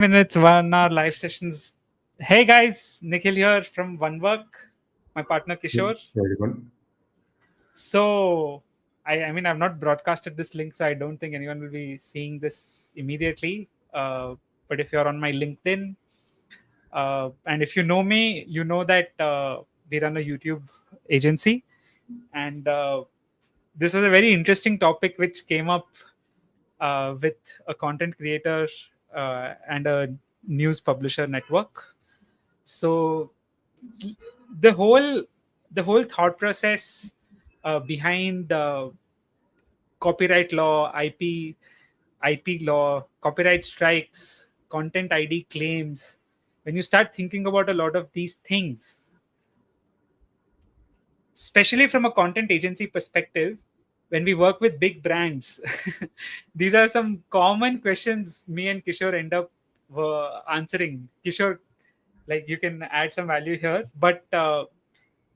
Minutes, 1 hour live sessions. Hey guys, Nikhil here from One Work, my partner Kishore. Very good. So, I've not broadcasted this link, so I don't think anyone will be seeing this immediately. But if you're on my LinkedIn, and if you know me, you know that we run a YouTube agency, and this was a very interesting topic which came up with a content creator and a news publisher network. So the whole the whole thought process behind copyright law, IP law, copyright strikes, content ID claims, when you start thinking about a lot of these things, especially from a content agency perspective, when we work with big brands, these are some common questions me and Kishore end up answering. Kishore, like, you can add some value here, but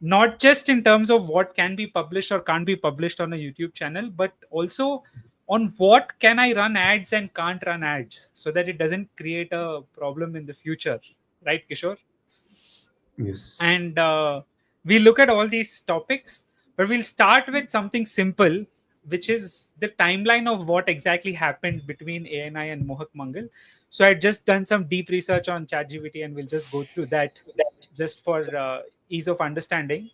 not just in terms of what can be published or can't be published on a YouTube channel, but also on what can I run ads and can't run ads, so that it doesn't create a problem in the future, right, Kishore? Yes. And we look at all these topics, but we'll start with something simple, which is the timeline of what exactly happened between ANI and Mohak Mangal. So I just done some deep research on ChatGPT, and we'll just go through that just for ease of understanding.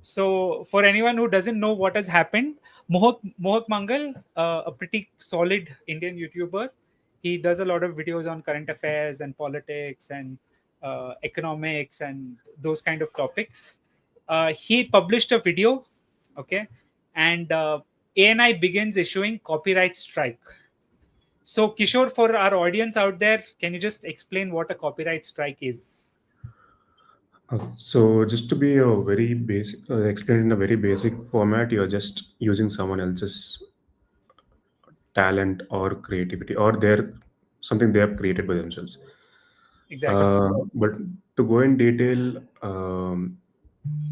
So, for anyone who doesn't know what has happened, Mohak Mangal, a pretty solid Indian YouTuber, he does a lot of videos on current affairs and politics and economics and those kind of topics. He published a video, okay, and ANI begins issuing copyright strike. So, Kishore, for our audience out there, can you just explain what a copyright strike is? So just to be a very basic, explained in a very basic format, you're just using someone else's talent or creativity or their something they have created by themselves. Exactly. But to go in detail,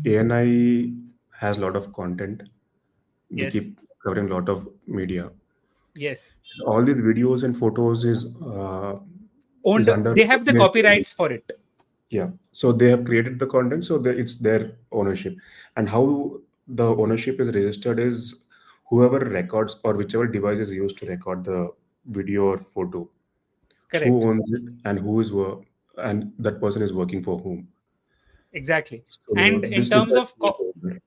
ANI has a lot of content. They Yes. keep covering a lot of media. Yes. All these videos and photos is Owned. under They have the basically. copyrights for it. Yeah, so they have created the content, so it's their ownership. And how the ownership is registered is whoever records or whichever device is used to record the video or photo, who Correct. owns it and and that person is working for whom. Exactly. So And in this terms decides of who's owner. Yeah.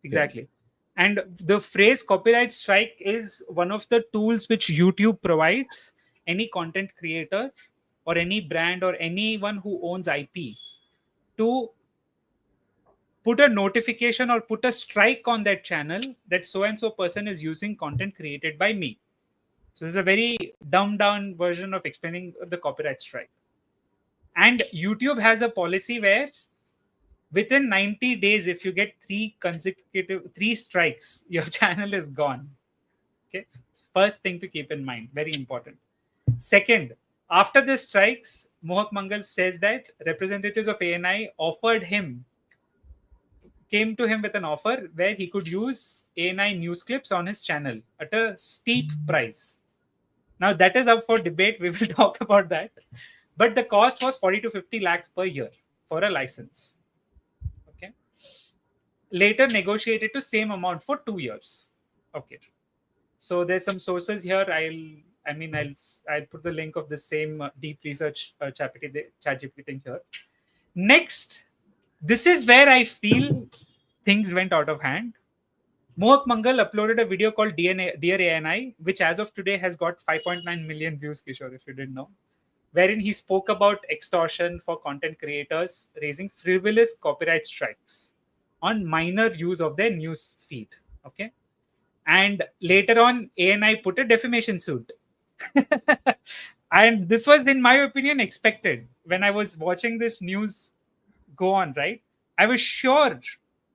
exactly. And the phrase copyright strike is one of the tools which YouTube provides any content creator or any brand or anyone who owns IP to put a notification or put a strike on that channel that so and so person is using content created by me. So this is a very dumbed down version of explaining the copyright strike. And YouTube has a policy where within 90 days, if you get three strikes, your channel is gone. Okay. First thing to keep in mind, very important. Second, after the strikes, Mohak Mangal says that representatives of ANI came to him with an offer where he could use ANI news clips on his channel at a steep price. Now that is up for debate. We will talk about that. But the cost was 40 to 50 lakhs per year for a license. Okay. Later negotiated to same amount for 2 years. Okay. So there's some sources here. I'll put the link of the same deep research ChatGPT thing here. Next, this is where I feel things went out of hand. Mohak Mangal uploaded a video called Dear ANI, which as of today has got 5.9 million views, Kishore, if you didn't know, wherein he spoke about extortion for content creators raising frivolous copyright strikes on minor use of their news feed. Okay. And later on, ANI put a defamation suit. And this was, in my opinion, expected. When I was watching this news go on, right, I was sure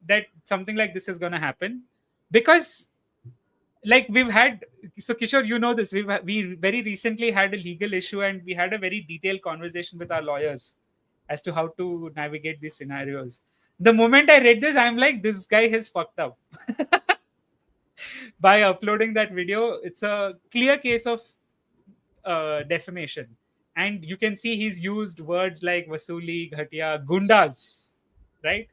that something like this is going to happen because, like, we've had, so Kishore, you know this, we very recently had a legal issue and we had a very detailed conversation with our lawyers as to how to navigate these scenarios. The moment I read this, I'm like, this guy has fucked up by uploading that video. It's a clear case of defamation. and you can see he's used words like vasuli, ghatiya, gundas, right?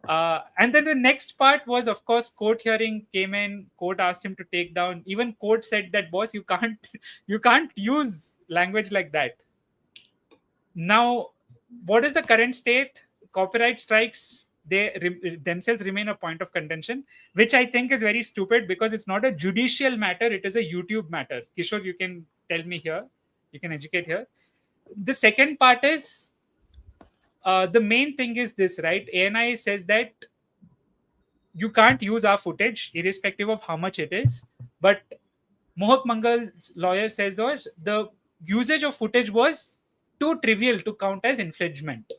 And then the next part was, of course, court hearing came in. Court asked him to take down. Even court said that, boss, you can't, you can't use language like that. Now, what is the current state? Copyright strikes, they themselves remain a point of contention, which I think is very stupid because it's not a judicial matter; it is a YouTube matter. Kishore, you can tell me here. You can educate here. The second part is the main thing is this, right? ANI says that you can't use our footage irrespective of how much it is, but Mohak Mangal's lawyer says that the usage of footage was too trivial to count as infringement.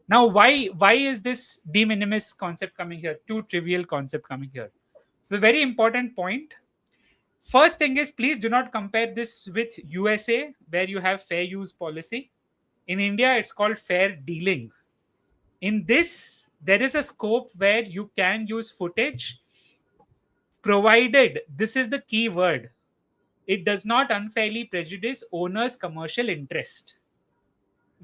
Now, why is this de minimis concept coming here? Too trivial concept coming here. So the very important point. First thing is, please do not compare this with USA, where you have fair use policy. In India, it's called fair dealing. In this, there is a scope where you can use footage, provided this is the key word. It does not unfairly prejudice owner's commercial interest.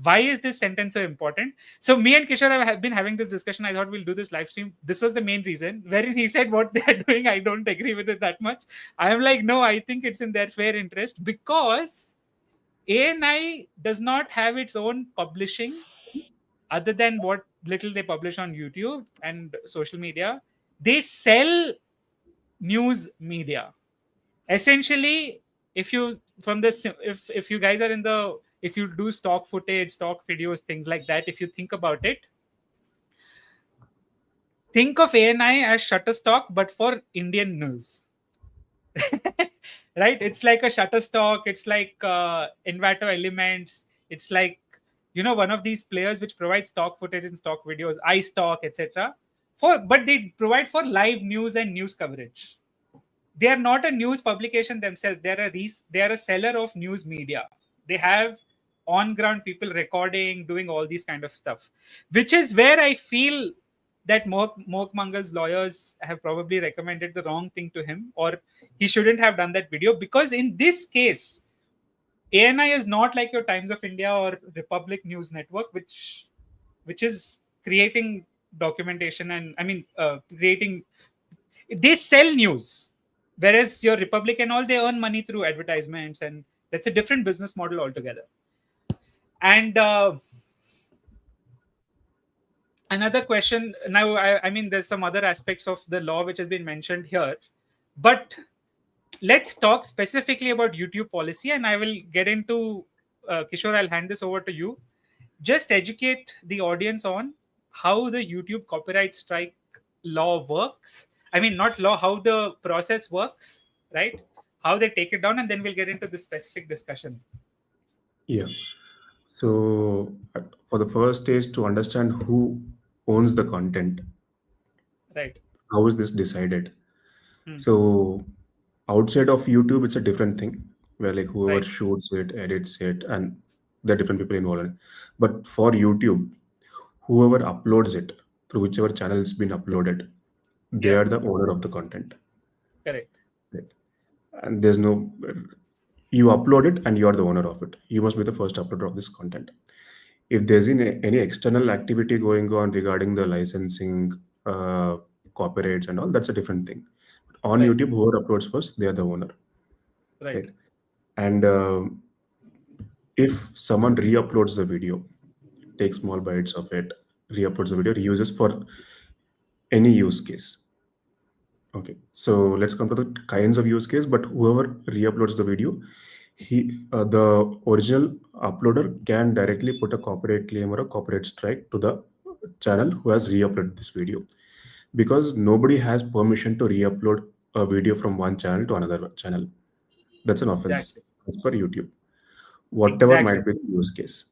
Why is this sentence so important? So me and Kishore have been having this discussion. I thought we'll do this live stream. This was the main reason. Wherein he said what they are doing, I don't agree with it that much. I am like, no, I think it's in their fair interest because ANI does not have its own publishing other than what little they publish on YouTube and social media. They sell news media. Essentially, if you from this if you guys are in the if you do stock footage, stock videos, things like that, if you think about it, think of ANI as Shutterstock but for Indian news. Right? It's like a Shutterstock, it's like Envato Elements, it's like one of these players which provides stock footage and stock videos, iStock, etc. But they provide for live news and news coverage. They are not a news publication themselves. They are a seller of news media. They have on ground people recording, doing all these kind of stuff, which is where I feel that Mohak Mangal's lawyers have probably recommended the wrong thing to him, or he shouldn't have done that video, because in this case, ANI is not like your Times of India or Republic News Network, which is creating documentation and creating. They sell news, whereas your Republic and all, they earn money through advertisements, and that's a different business model altogether. And another question now, I mean, there's some other aspects of the law which has been mentioned here, but let's talk specifically about YouTube policy, and I will get into Kishore. I'll hand this over to you. Just educate the audience on how the YouTube copyright strike law works. I mean, not law, how the process works, right? How they take it down, and then we'll get into the specific discussion. Yeah. So for the first stage, to understand who owns the content, right? How is this decided? So outside of YouTube, it's a different thing where like whoever Right. shoots it, edits it, and there are different people involved in it. But for YouTube, whoever uploads it through whichever channel it's been uploaded, they Yeah. are the owner of the content. Correct. Right? And there's no, you upload it and you are the owner of it. You must be the first uploader of this content. If there's any external activity going on regarding the licensing, copyrights and all, that's a different thing. On Right. YouTube, whoever uploads first, they are the owner. Right. And if someone re-uploads the video, takes small bites of it, re-uploads the video, reuses for any use case. Okay, so let's come to the kinds of use case. But whoever re-uploads the video, the original uploader can directly put a copyright claim or a copyright strike to the channel who has re-uploaded this video, because nobody has permission to re-upload a video from one channel to another channel. That's an offense as per YouTube, whatever might be the use case.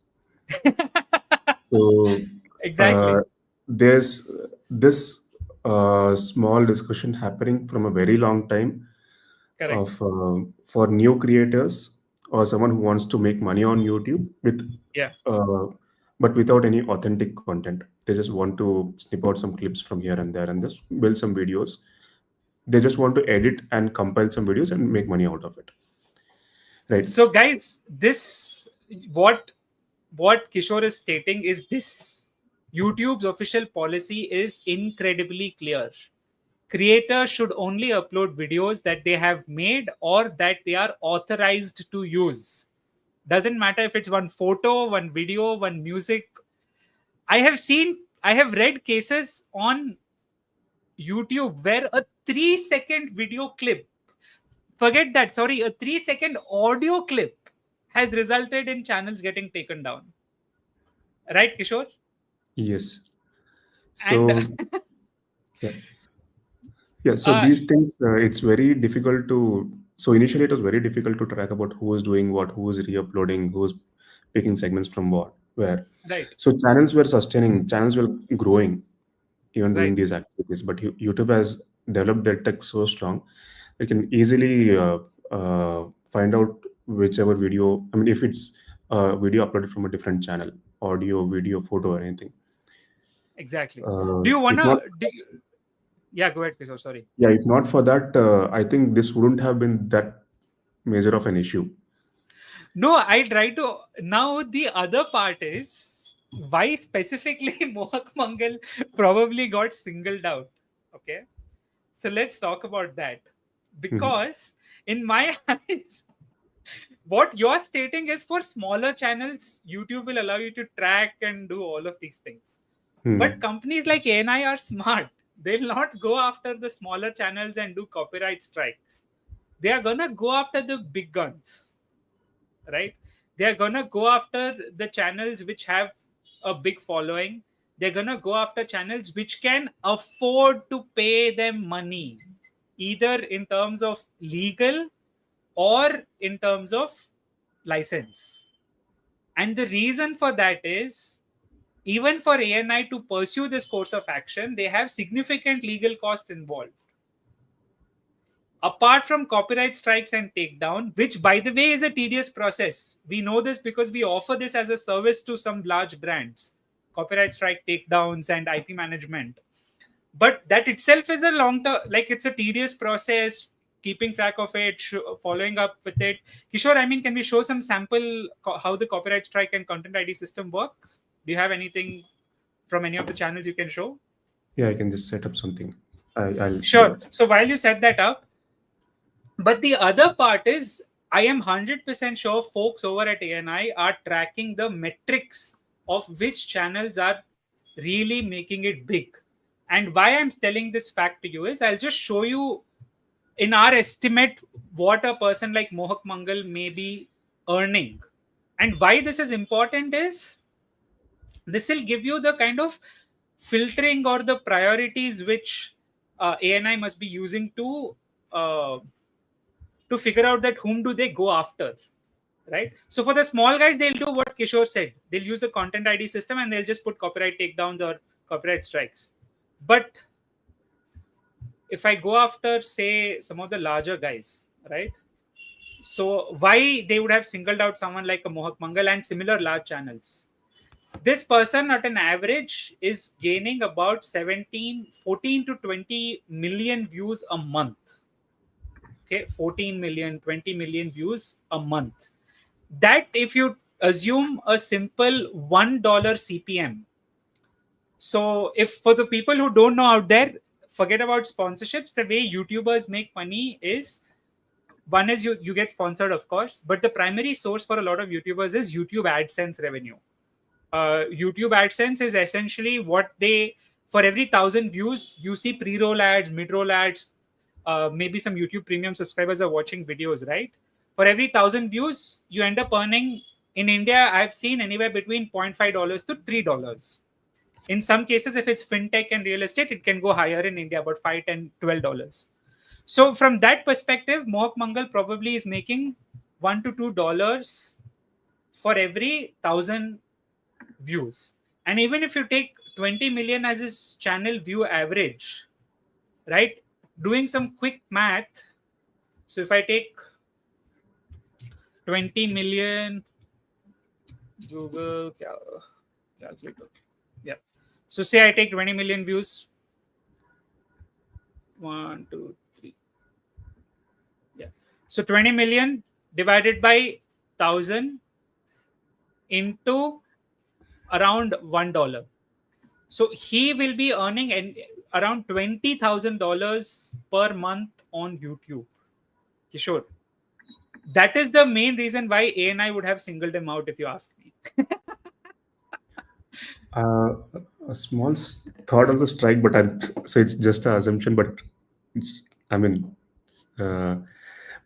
So Exactly. there's this small discussion happening from a very long time. Correct. Of for new creators or someone who wants to make money on YouTube with but without any authentic content. They just want to snip out some clips from here and there and just build some videos. They just want to edit and compile some videos and make money out of it. Right. So guys, this what Kishore is stating is this: YouTube's official policy is incredibly clear. Creators should only upload videos that they have made or that they are authorized to use. Doesn't matter if it's one photo, one video, one music. I have read cases on YouTube where a 3-second video clip, forget that, sorry, a 3-second audio clip has resulted in channels getting taken down. Right, Kishore? Yes. And So yeah. Yeah, so uh, these things, it's very difficult to. So initially, it was very difficult to track about who is doing what, who is re-uploading, who is picking segments from what, where. right, So channels were sustaining, channels were growing, even doing right. these activities. But YouTube has developed their tech so strong, they can easily find out whichever video. I mean, if it's a video uploaded from a different channel, audio, video, photo, or anything. Exactly. Do you If wanna? not, Yeah, go ahead, Kishore. Sorry. yeah, if not for that, I think this wouldn't have been that major of an issue. No, I try to. Now the other part is why specifically Mohak Mangal probably got singled out. Okay, so let's talk about that, Mhm. because in my eyes, what you're stating is for smaller channels, YouTube will allow you to track and do all of these things. But Hmm. companies like ANI are smart. They'll not go after the smaller channels and do copyright strikes. They are gonna go after the big guns, right? They are gonna go after the channels which have a big following. They're gonna go after channels which can afford to pay them money, either in terms of legal or in terms of license. And the reason for that is, even for ANI to pursue this course of action, they have significant legal costs involved. Apart from copyright strikes and takedown, which by the way is a tedious process. We know this because we offer this as a service to some large brands: copyright strike takedowns and IP management. But that itself is a long term, like it's a tedious process, keeping track of it, following up with it. Kishore, I mean, can we show some sample how the copyright strike and content ID system works? Do you have anything from any of the channels you can show? Yeah, I can just set up something. I'll Sure. So while you set that up, but the other part is, I am 100% sure folks over at ANI are tracking the metrics of which channels are really making it big. And why I'm telling this fact to you is, I'll just show you in our estimate what a person like Mohak Mangal may be earning. And why this is important is, this will give you the kind of filtering or the priorities which ANI must be using uh, to figure out that whom do they go after, right? So for the small guys, they'll do what Kishore said. They'll use the content ID system and they'll just put copyright takedowns or copyright strikes. But if I go after, say, some of the larger guys, right? So why they would have singled out someone like a Mohak Mangal and similar large channels? This person at an average is gaining about 14 to 20 million views a month. Okay, 14 million, 20 million views a month. That, if you assume a simple $1 CPM. So if, for the people who don't know out there, forget about sponsorships. The way YouTubers make money is, one is you get sponsored, of course, but the primary source for a lot of YouTubers is YouTube AdSense revenue. YouTube AdSense is essentially what they, for every 1,000 views, you see pre-roll ads, mid-roll ads. Maybe some YouTube Premium subscribers are watching videos, right? For every 1,000 views, you end up earning, in India, I've seen anywhere between $0.5 to $3. In some cases, if it's fintech and real estate, it can go higher in India, about 5, 10, $12. So from that perspective, Mohak Mangal probably is making $1 to $2 for every 1,000 views. And even if you take 20 million as his channel view average, right? Doing some quick math. So if I take 20 million, Google calculator. Yeah. So say I take 20 million views. 1, 2, 3. Yeah. So 20 million divided by 1,000 into around $1. So he will be earning around $20,000 per month on YouTube. Kishore, that is the main reason why ANI would have singled him out, if you ask me. Uh, a small thought on the strike, but so it's just an assumption. But I mean, uh,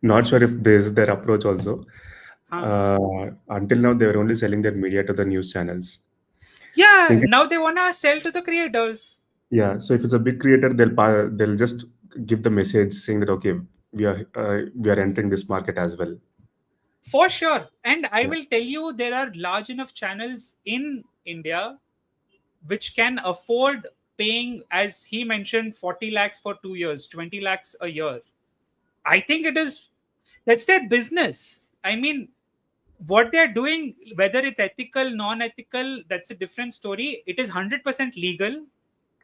not sure if this is their approach also. Until now, they were only selling their media to the news channels. Yeah, Think, now they wanna sell to the creators. yeah. So if it's a big creator, they'll just give the message saying that okay, we are entering this market as well. For sure. And I Yeah. will tell you, there are large enough channels in India which can afford paying, as he mentioned, 40 lakhs for 2 years, 20 lakhs a year. I think that's their business. I mean, what they're doing, whether it's ethical, non-ethical, that's a different story. It is 100% legal.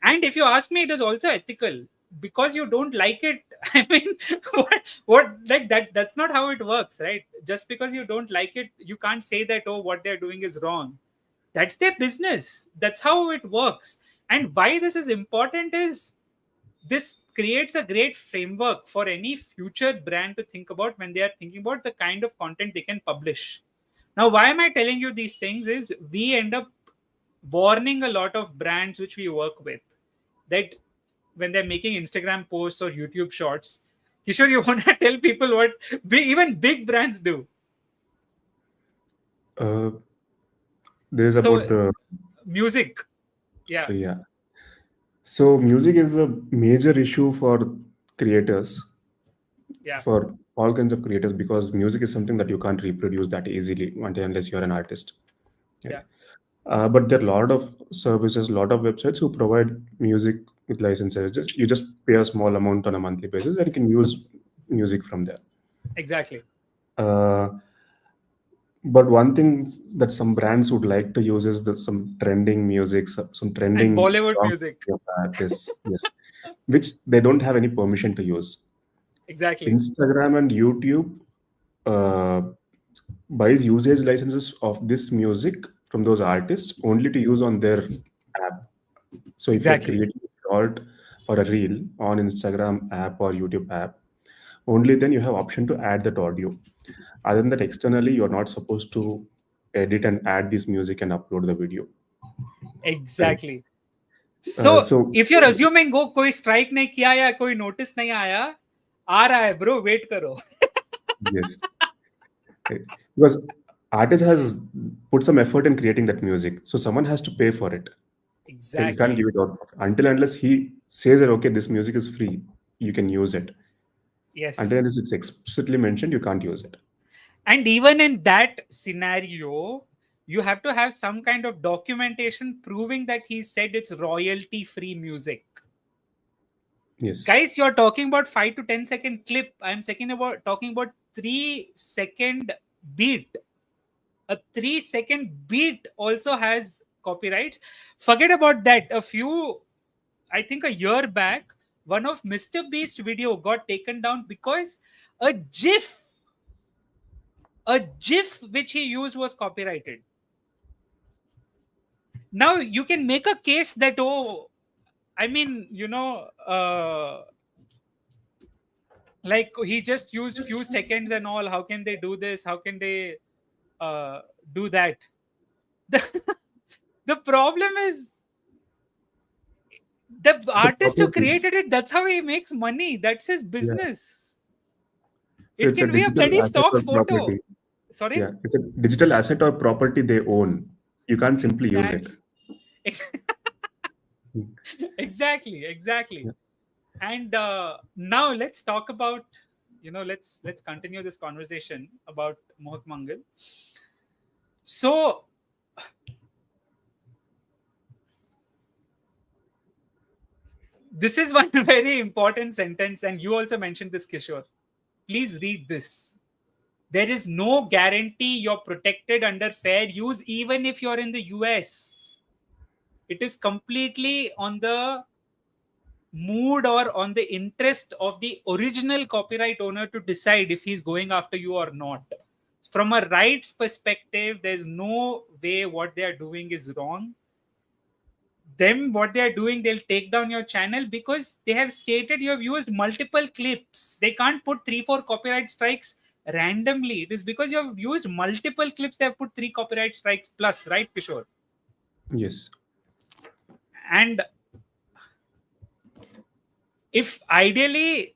And if you ask me, it is also ethical, because you don't like it. I mean, what like that's not how it works, right? Just because you don't like it, you can't say that, oh, what they're doing is wrong. That's their business. That's how it works. And why this is important is, this creates a great framework for any future brand to think about when they are thinking about the kind of content they can publish. Now, why am I telling you these things is, we end up warning a lot of brands which we work with, that when they're making Instagram posts or YouTube shorts, Kishore, you want to tell people what even big brands do? Uh, there's So, about the music. Yeah. yeah. So music is a major issue for creators, Yeah. for all kinds of creators, because music is something that you can't reproduce that easily unless you're an artist. Right? Yeah. But there are a lot of services, a lot of websites who provide music with licenses. You just pay a small amount on a monthly basis and you can use music from there. Exactly. Uh, but one thing that some brands would like to use is some trending music, some And trending Bollywood songs music. of artists, yes, which they don't have any permission to use. Exactly. Instagram and YouTube uh, buys usage licenses of this music from those artists only to use on their app. So if you're Exactly. creating a short or a reel on Instagram app or YouTube app, only then you have option to add that audio. Other than that, externally, you're not supposed to edit and add this music and upload the video. Right? Exactly. So So if you're assuming go कोई strike नहीं किया या कोई notice नहीं आया, आ रहा है bro, wait करो. yes, right. Because artist has put some effort in creating that music, so someone has to pay for it. So you can't Exactly. give it out until unless he says that okay, this music is free, you can use it. Until Yes. unless it's explicitly mentioned, you can't use it. And even in that scenario, you have to have some kind of documentation proving that he said it's royalty free music. Yes. Guys, you're talking about 5 to 10 second clip. I'm talking about 3 second beat. A 3 second beat also has copyrights. Forget about that. I think a year back, one of Mr. Beast video got taken down because a GIF, a GIF which he used was copyrighted. Now you can make a case that, oh, I mean, like he just used few seconds and all. How can they do this? How can they do that? The, the problem is, the It's a artist who property. created it, that's how he makes money. That's his Yeah. business. So It it's a can be a digital bloody asset stock or photo. property. Sorry. Yeah, it's a digital asset or property they own. You can't simply use it. Exactly. Ex- Mm. exactly. Yeah. And now let's talk about, let's continue this conversation about Mohit Mangal. So this is one very important sentence, and you also mentioned this, Kishore. Please read this. There is no guarantee you're protected under fair use, even if you're in the US. It is completely on the mood or on the interest of the original copyright owner to decide if he's going after you or not. from a rights perspective, there's no way what they are doing is wrong. Them, what they are doing, they'll take down your channel because they have stated you have used multiple clips. They can't put 3-4 copyright strikes randomly. It is because you have used multiple clips, they have put 3 copyright strikes plus, right, Kishore? Yes. And if ideally,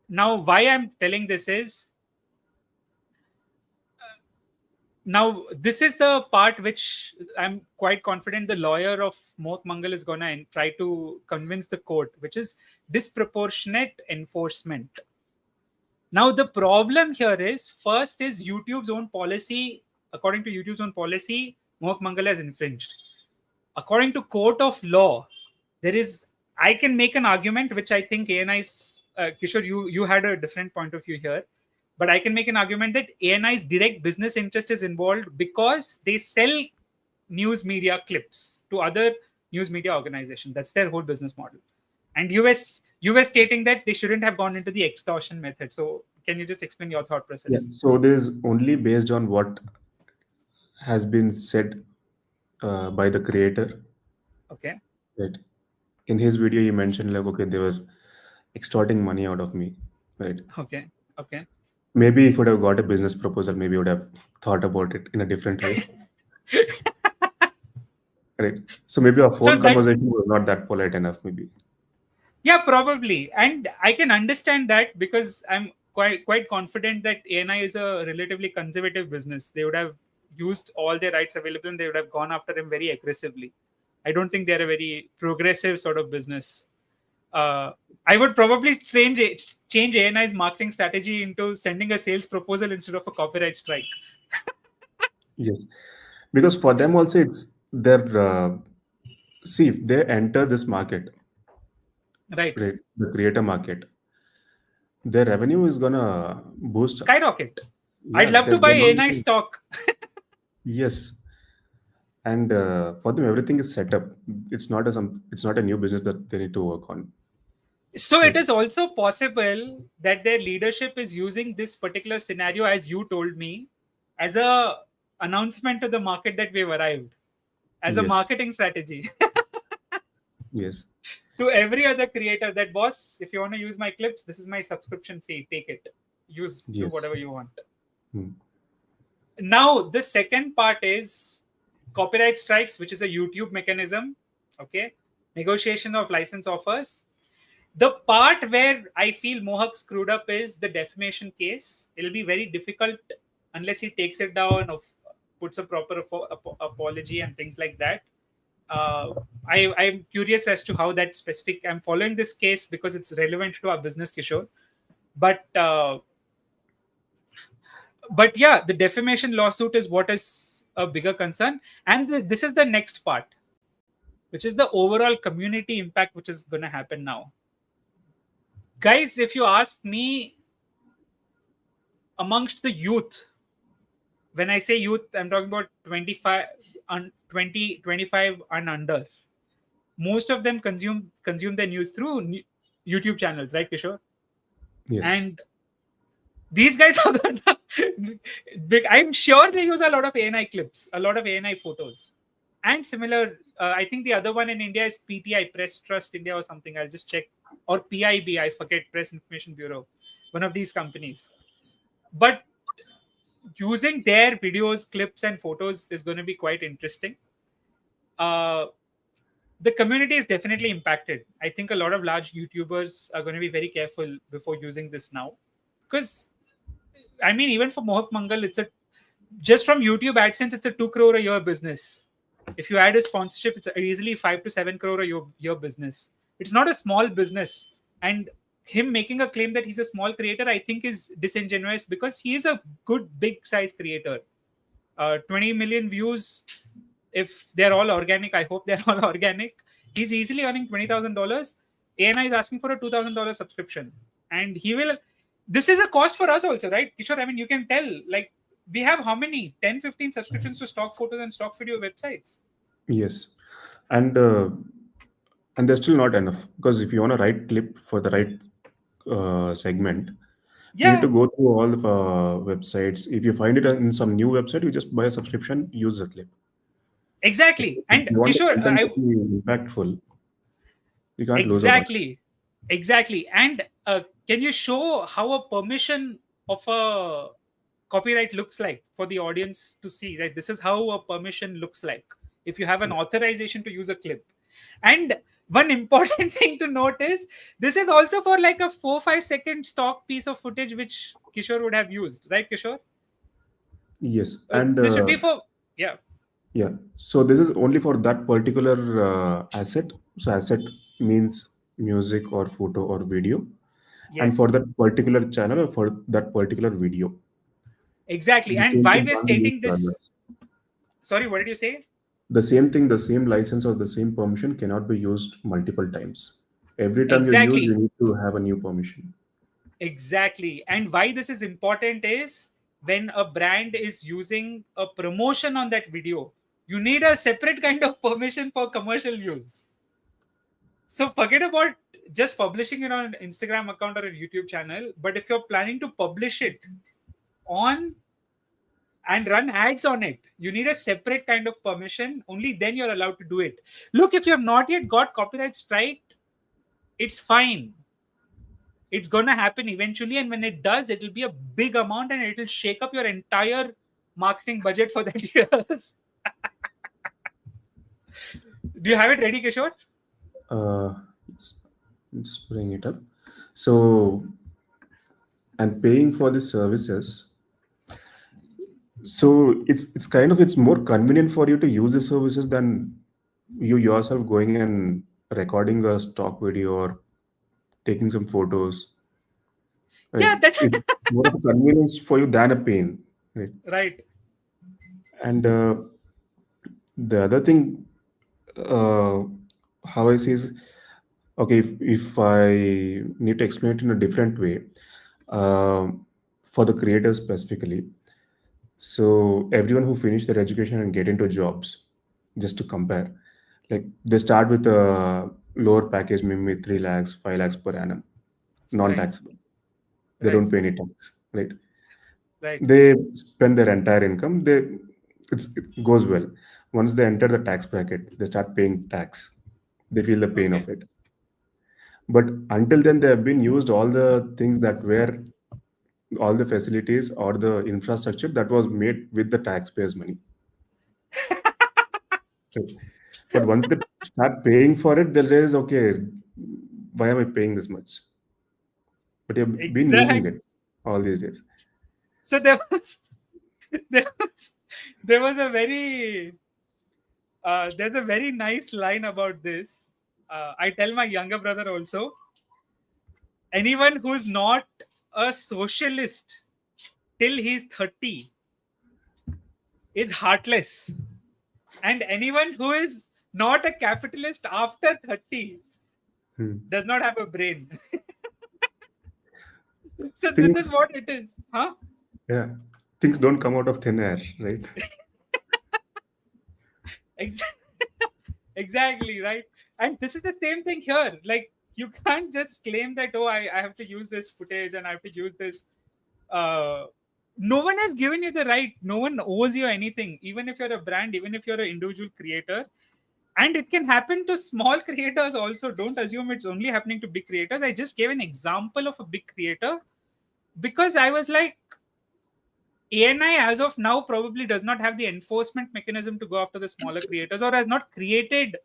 now why I'm telling this is, now this is the part which I'm quite confident the lawyer of Mohak Mangal is going to try to convince the court, which is disproportionate enforcement. Now the problem here is, first is YouTube's own policy. According to YouTube's own policy, Mohak Mangal has infringed. According to court of law, there is, I can make an argument which I think ANI's Kishore, you had a different point of view here, but I can make an argument that ANI's direct business interest is involved because they sell news media clips to other news media organizations. That's their whole business model. And you were stating that they shouldn't have gone into the extortion method. So can you just explain your thought process? Yeah. So this is only based on what has been said by the creator. Okay. Right. In his video, he mentioned like, okay, they were extorting money out of me. Right. Okay. Okay. Maybe if would have got a business proposal, maybe would have thought about it in a different way. Right. So maybe our So phone that, conversation was not that polite enough, maybe. yeah, probably. And I can understand that because I'm quite confident that ANI is a relatively conservative business. They would have used all their rights available and they would have gone after him very aggressively. I don't think they're a very progressive sort of business. I would probably change ANI's marketing strategy into sending a sales proposal instead of a copyright strike. Yes. Because for them also, it's their, see, if they enter this market, Right. right, the creator market, their revenue is gonna boost. Skyrocket. Yeah, I'd love to buy they're not ANI looking- stock. Yes. And for them, everything is set up. It's not a new business that they need to work on. So Right. it is also possible that their leadership is using this particular scenario, as you told me, as a announcement to the market that we've arrived, as a Yes. marketing strategy Yes. to every other creator that, boss, if you want to use my clips, this is my subscription fee. Take it. Do Yes. whatever you want. Hmm. Now, the second part is copyright strikes, which is a YouTube mechanism. Okay. Negotiation of license offers. The part where I feel Mohak screwed up is the defamation case. It'll be very difficult unless he takes it down or puts a proper apology and things like that. I'm curious as to how that specific. I'm following this case because it's relevant to our business, Kishore. But yeah, the defamation lawsuit is what is a bigger concern, and this is the next part, which is the overall community impact, which is going to happen now. Guys, if you ask me, amongst the youth, when I say youth, I'm talking about 25 and under. Most of them consume their news through YouTube channels, right, Kishore? Yes. And these guys are gonna I'm sure they use a lot of ANI clips, a lot of ANI photos. And similar, I think the other one in India is PTI, Press Trust India or something. I'll just check. Or PIB, I forget, Press Information Bureau. One of these companies. But using their videos, clips, and photos is going to be quite interesting. The community is definitely impacted. I think a lot of large YouTubers are going to be very careful before using this now. Because, I mean, even for Mohak Mangal, just from YouTube AdSense, it's a 2 crore a year business. If you add a sponsorship, it's easily 5 to 7 crore a year business. It's not a small business. And him making a claim that he's a small creator, I think is disingenuous because he is a good, big size creator. 20 million views, if they're all organic, I hope they're all organic. He's easily earning $20,000. ANI is asking for a $2,000 subscription. And this is a cost for us also, right? Kishore, I mean, you can tell, like, we have how many 10 15 subscriptions to stock photos and stock video websites. Yes. And they're still not enough, because if you want a right clip for the right segment, You need Yeah, to go through all the websites. If you find it in some new website, you just buy a subscription, use the clip. exactly. If And you want the Kishore, content to be impactful, you can't lose out on it. exactly, exactly. And can you show how a permission of a copyright looks like for the audience to see? Right, this is how a permission looks like if you have an authorization to use a clip. And one important thing to note is this is also for like a 4-5 second stock piece of footage which Kishore would have used, right, Kishore? Yes, and This would be for, yeah, yeah. So this is only for that particular asset. So asset means music or photo or video, and for yes, that particular channel or for that particular video. exactly. The And same why thing we're can't be used stating for this, others. sorry, what did you say? The same thing, the same license or the same permission cannot be used multiple times. Every time you use, you Exactly, need to have a new permission. exactly. And why this is important is when a brand is using a promotion on that video, you need a separate kind of permission for commercial use. So forget about just publishing it on an Instagram account or a YouTube channel. But if you're planning to publish it on and run ads on it, you need a separate kind of permission. Only then you're allowed to do it. Look, if you have not yet got copyright strike, it's fine. It's gonna happen eventually, and when it does, it'll be a big amount and it'll shake up your entire marketing budget for that year. Do you have it ready, Kishore? Uh, yes, just bring it up. So, and paying for the services. So it's kind of it's more convenient for you to use the services than you yourself going and recording a stock video or taking some photos. Right? Yeah, that's It's more of a convenience for you than a pain. Right? right. And the other thing, uh, how I see is okay. If I need to explain it in a different way, for the creators specifically. So everyone who finish their education and get into jobs, just to compare, like they start with a lower package, maybe 3 lakhs, 5 lakhs per annum, Right, non-taxable. They right, don't pay any tax, right? right. They spend their entire income. It goes well. Once they enter the tax bracket, they start paying tax. They feel the pain Okay. of it. But until then, they have been used all the things that were all the facilities or the infrastructure that was made with the taxpayers' money. Right. But once they start paying for it, they'll realize, okay, why am I paying this much? But you've been using Exact. it all these days. So there was there was a very there's a very nice line about this. I tell my younger brother also, anyone who's not a socialist till he's 30 is heartless, and anyone who is not a capitalist after 30 Hmm. does not have a brain. So this is Things, what it is, huh? yeah, things don't come out of thin air, right? Ex- exactly, right. And this is the same thing here. Like, you can't just claim that, oh, I have to use this footage and I have to use this. uh no one has given you the right. No one owes you anything, even if you're a brand, even if you're an individual creator. And it can happen to small creators also. Don't assume it's only happening to big creators. I just gave an example of a big creator because I was like, ANI as of now probably does not have the enforcement mechanism to go after the smaller creators, or has not created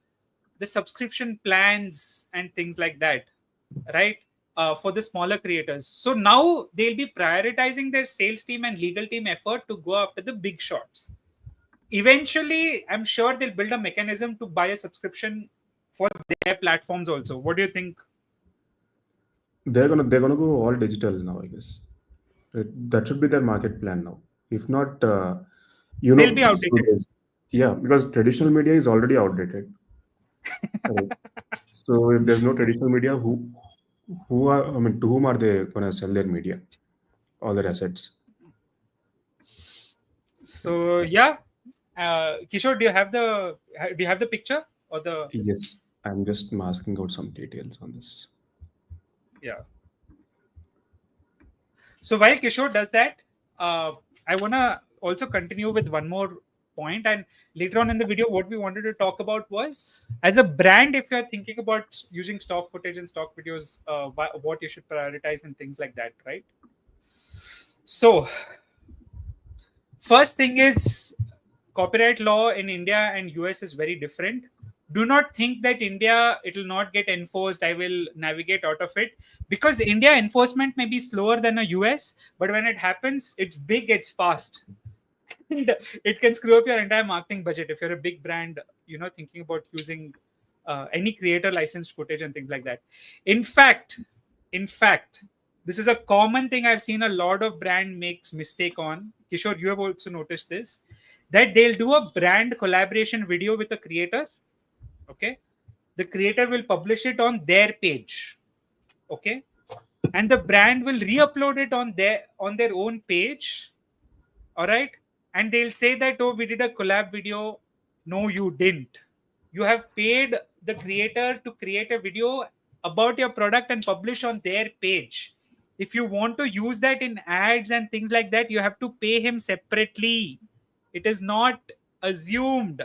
the subscription plans and things like that, right? For the smaller creators. So now they'll be prioritizing their sales team and legal team effort to go after the big shots. Eventually, I'm sure they'll build a mechanism to buy a subscription for their platforms also. What do you think? They're gonna go all digital now, I guess. That should be their market plan now. If not, They'll be so outdated. yeah, because traditional media is already outdated. Right. So if there's no traditional media, who are I mean, to whom are they gonna sell their media, all their assets? So yeah, Kishore, do you have the picture or the Yes, I'm just masking out some details on this. yeah? So while Kishore does that, I want to also continue with one more point. And later on in the video, what we wanted to talk about was, as a brand, if you're thinking about using stock footage and stock videos, what you should prioritize and things like that, right? So first thing is, copyright law in India and US is very different. Do not think that India, it will not get enforced, I will navigate out of it, because India enforcement may be slower than a US, but when it happens, it's big, it's fast. And it can screw up your entire marketing budget if you're a big brand, thinking about using any creator licensed footage and things like that. In fact, this is a common thing I've seen a lot of brand makes mistake on. Kishore, you have also noticed this, that they'll do a brand collaboration video with a creator. Okay, the creator will publish it on their page. Okay, and the brand will re-upload it on their own page. All right, and they'll say that, oh, we did a collab video. No, you didn't. You have paid the creator to create a video about your product and publish on their page. If you want to use that in ads and things like that, you have to pay him separately. It is not assumed.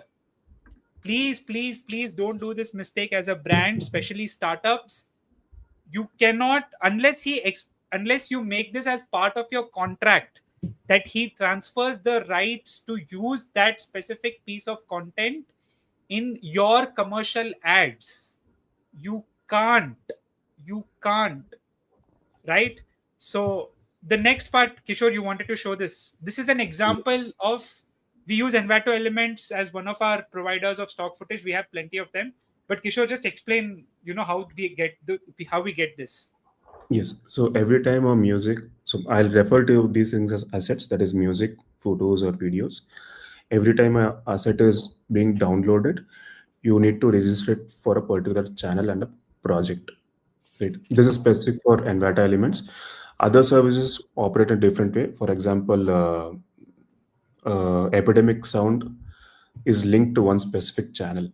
Please, please, please don't do this mistake as a brand, especially startups. You cannot, unless you make this as part of your contract, that he transfers the rights to use that specific piece of content in your commercial ads. You can't. You can't. Right? So the next part, Kishore, you wanted to show this. This is an example of, we use Envato Elements as one of our providers of stock footage. We have plenty of them. But Kishore, just explain, how we get this. Yes. So every time a music, so I'll refer to these things as assets, that is music, photos, or videos. Every time a asset is being downloaded, you need to register it for a particular channel and a project. Right. This is specific for Envato Elements. Other services operate a different way. For example, Epidemic Sound is linked to one specific channel.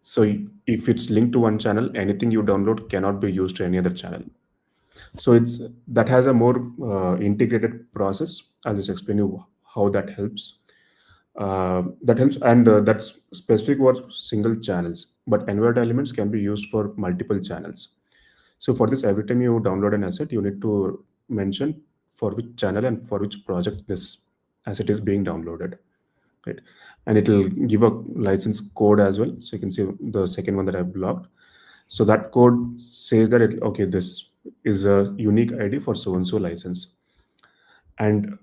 So if it's linked to one channel, anything you download cannot be used to any other channel. So it's that has a more integrated process. I'll just explain you how that helps. And that's specific for single channels. But Envato Elements can be used for multiple channels. So for this, every time you download an asset, you need to mention for which channel and for which project this asset is being downloaded, right? And it will give a license code as well. So you can see the second one that I've blocked. So that code says that okay, this is a unique ID for so and so license. And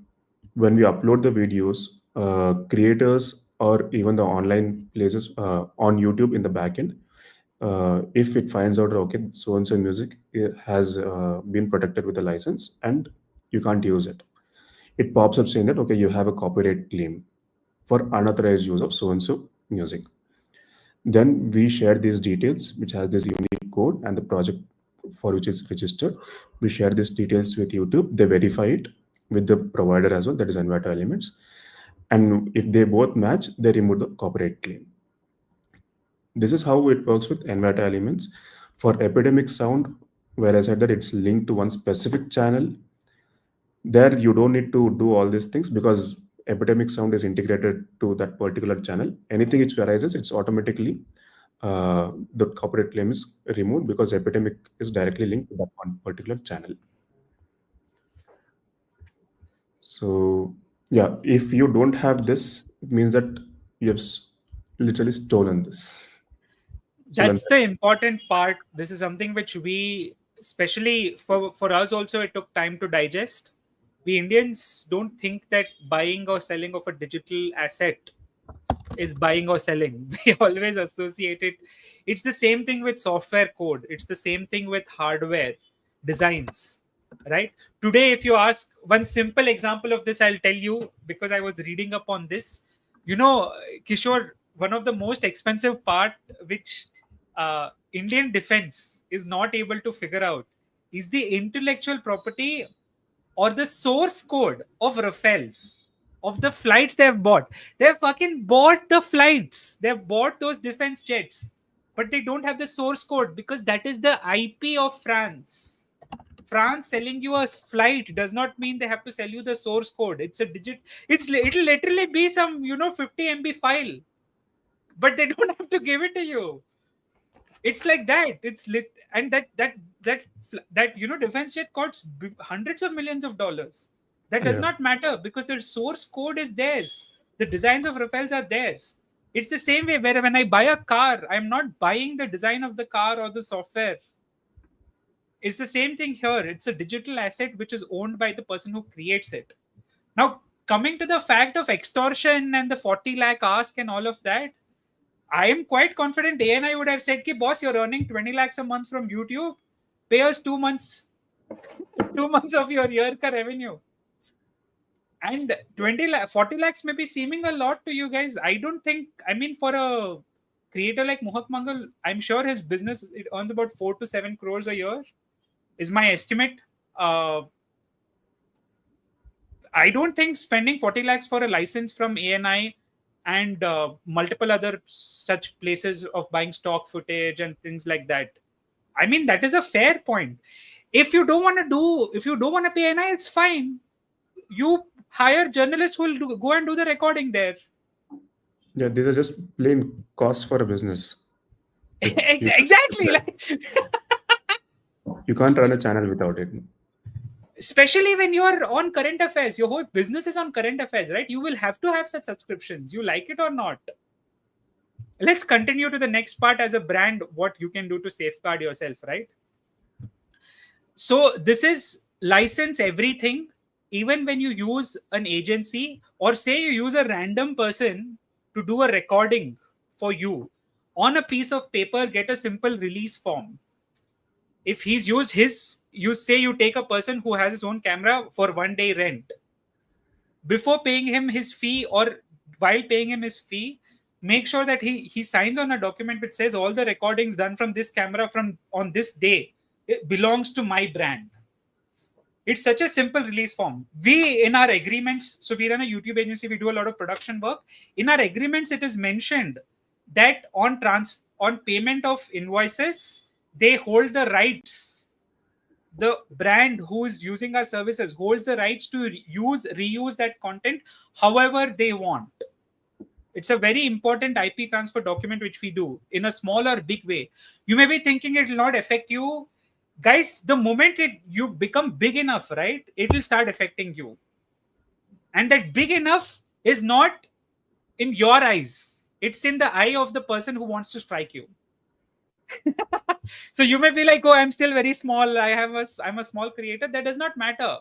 when we upload the videos, creators or even the online places on YouTube in the backend, if it finds out okay, so and so music has been protected with a license and you can't use it, it pops up saying that okay, you have a copyright claim for unauthorized use of so and so music. Then we share these details, which has this unique code and the project for which is registered. We share these details with YouTube. They verify it with the provider as well, that is Envato Elements. And if they both match, they remove the copyright claim. This is how it works with Envato Elements. For Epidemic Sound, where I said that it's linked to one specific channel, there you don't need to do all these things because Epidemic Sound is integrated to that particular channel. Anything which arises, it's automatically the copyright claim is removed because Epidemic is directly linked to that one particular channel. So yeah, if you don't have this, it means that you have literally stolen this. That's the important part. This is something which we, especially for us also, it took time to digest. We Indians don't think that buying or selling of a digital asset is buying or selling. We always associate it. It's the same thing with software code. It's the same thing with hardware designs, right? Today, if you ask one simple example of this, I'll tell you because I was reading up on this. Kishore, one of the most expensive part which Indian defense is not able to figure out is the intellectual property or the source code of Rafales, of the flights they've bought. They've fucking bought the flights. They've bought those defense jets, but they don't have the source code because that is the IP of France. France selling you a flight does not mean they have to sell you the source code. It's a digit. It'll literally be some 50 MB file, but they don't have to give it to you. It's like that. It's lit, and that defense jet costs hundreds of millions of dollars. That does Yeah. not matter because the source code is theirs. The designs of Rafales are theirs. It's the same way where when I buy a car, I'm not buying the design of the car or the software. It's the same thing here. It's a digital asset which is owned by the person who creates it. Now, coming to the fact of extortion and the 40 lakh ask and all of that, I am quite confident ANI would have said, "Ki boss, you're earning 20 lakhs a month from YouTube. Pay us 2 months, 2 months of your year ka revenue." And 40 lakhs may be seeming a lot to you guys. I don't think, I mean, for a creator like Mohak Mangal, I'm sure his business, it earns about 4 to 7 crores a year, is my estimate. I don't think spending 40 lakhs for a license from ANI and multiple other such places of buying stock footage and things like that. I mean, that is a fair point. If you don't want to pay ANI, it's fine. You hire journalists who will go and do the recording there. Yeah, these are just plain costs for a business. Exactly. You can't run a channel without it. Especially when you're on current affairs, your whole business is on current affairs, right? You will have to have such subscriptions, you like it or not. Let's continue to the next part. As a brand, what you can do to safeguard yourself, right? So this is license everything. Even when you use an agency, or say you use a random person to do a recording for you on a piece of paper, get a simple release form. If he's used his, you say you take a person who has his own camera for 1 day rent. Before paying him his fee or while paying him his fee, make sure that he signs on a document which says all the recordings done from this camera from on this day, it belongs to my brand. It's such a simple release form. We, in our agreements, so we run a YouTube agency, we do a lot of production work. In our agreements, it is mentioned that on payment of invoices, they hold the rights. The brand who is using our services holds the rights to reuse that content however they want. It's a very important IP transfer document which we do in a small or big way. You may be thinking it will not affect you. Guys, the moment you become big enough, right, it will start affecting you. And that big enough is not in your eyes. It's in the eye of the person who wants to strike you. So you may be like, "Oh, I'm still very small. I'm a small creator." That does not matter.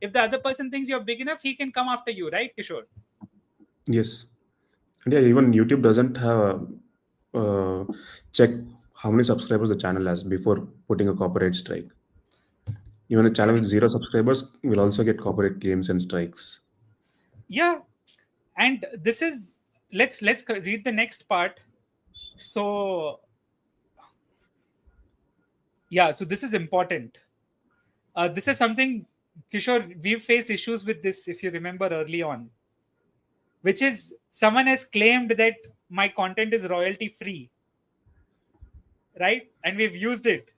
If the other person thinks you're big enough, he can come after you, right, Kishore? Yes. And yeah, even YouTube doesn't have check how many subscribers the channel has before putting a copyright strike. Even a channel with 0 subscribers will also get copyright claims and strikes. Yeah. And this is, let's read the next part. So yeah, so this is important. This is something, Kishore, we've faced issues with this, if you remember early on, which is someone has claimed that my content is royalty free, right? And we've used it.